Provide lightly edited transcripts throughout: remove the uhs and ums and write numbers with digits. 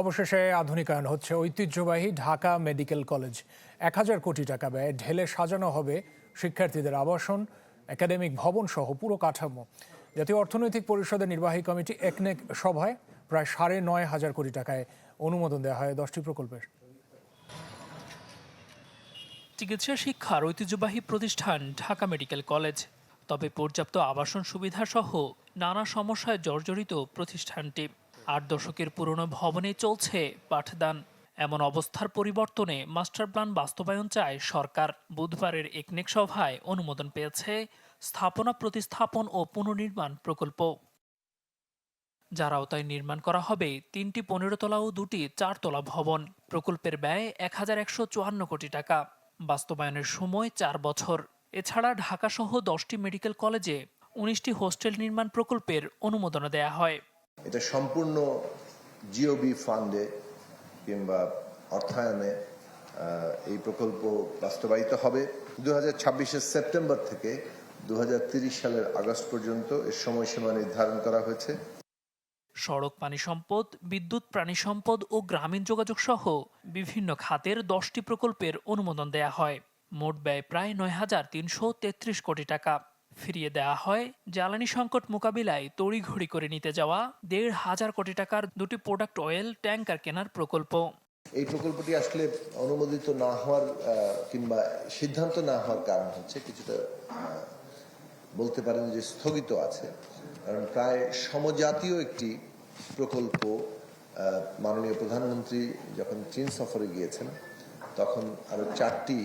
অবশেষে আধুনিকায়ন হচ্ছে ঐতিহ্যবাহী ঢাকা মেডিকেল কলেজ। ১,০০০ কোটি টাকা ব্যয়ে ঢেলে সাজানো হবে শিক্ষার্থীদের আবাসন, একাডেমিক ভবন সহ পুরো কাঠামো। জাতীয় অর্থনৈতিক পরিষদের নির্বাহী কমিটি একনেক সভায় প্রায় ৯,৫০০ কোটি টাকায় অনুমোদন দেওয়া হয় ১০টি প্রকল্পের। চিকিৎসা শিক্ষার ঐতিহ্যবাহী প্রতিষ্ঠান ঢাকা মেডিকেল কলেজ। তবে পর্যাপ্ত আবাসন সুবিধা সহ নানা সমস্যায় জর্জরিত প্রতিষ্ঠানটি। ৮ দশকের পুরনো ভবনে চলছে পাঠদান। এমন অবস্থার পরিবর্তনে মাস্টার প্ল্যান বাস্তবায়ন চায় সরকার। বুধবারের একনেক সভায় অনুমোদন পেয়েছে স্থাপনা প্রতিস্থাপন ও পুনর্নির্মাণ প্রকল্প, যার আওতায় নির্মাণ করা হবে ৩টি ১৫ তলা ও ২টি ৪ তলা ভবন। প্রকল্পের ব্যয় ১,১৫৪ কোটি টাকা। বাস্তবায়নের সময় ৪ বছর। এছাড়া ঢাকাসহ 10টি মেডিকেল কলেজে ১৯টি হোস্টেল নির্মাণ প্রকল্পের অনুমোদন দেয়া হয়। এটা সম্পূর্ণ জিওবি ফান্ডে কিংবা অর্থায়নে এই প্রকল্প বাস্তবায়িত হবে। ২০২৬ সেপ্টেম্বর থেকে ২০৩০ সালের আগস্ট পর্যন্ত এর সময়সীমা নির্ধারণ করা হয়েছে। সড়ক, পানি সম্পদ, বিদ্যুৎ, প্রাণী সম্পদ ও গ্রামীণ যোগাযোগ সহ বিভিন্ন খাতের 10টি প্রকল্পের অনুমোদন দেয়া হয়। মোট ব্যয় প্রায় ৯,৩৩৩ কোটি টাকা। ফিরিয়ে দেওয়া হয় জ্বালানি সংকট মোকাবিলায় তড়িঘড়ি করে নিতে যাওয়া ১,৫০০ কোটি টাকার 2টি প্রোডাক্ট অয়েল ট্যাঙ্কার কেনার প্রকল্প। এই প্রকল্পটি আসলে অনুমোদিত না হওয়ার কিংবা সিদ্ধান্ত না হওয়ার কারণ হচ্ছে কিছুটা বলতে পারেন যে স্থগিত আছে। কারণ প্রায় সমজাতীয় একটি প্রকল্প মাননীয় প্রধানমন্ত্রী যখন চীন সফরে গিয়েছেন তখন আরো 4টি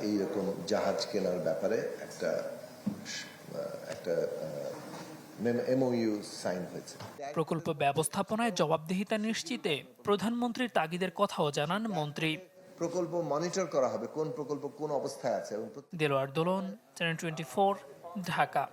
এইরকম জাহাজ কেনার ব্যাপারে একটা এমওইউ সাইন হয়েছে। প্রকল্প ব্যবস্থাপনায় জবাবদিহিতা নিশ্চিতে প্রধানমন্ত্রীর তাগিদের কথাও জানান মন্ত্রী। প্রকল্প মনিটর করা হবে কোন প্রকল্প কোন অবস্থায় আছে। দেলোয়ার দোলন, চ্যানেল 24, ঢাকা।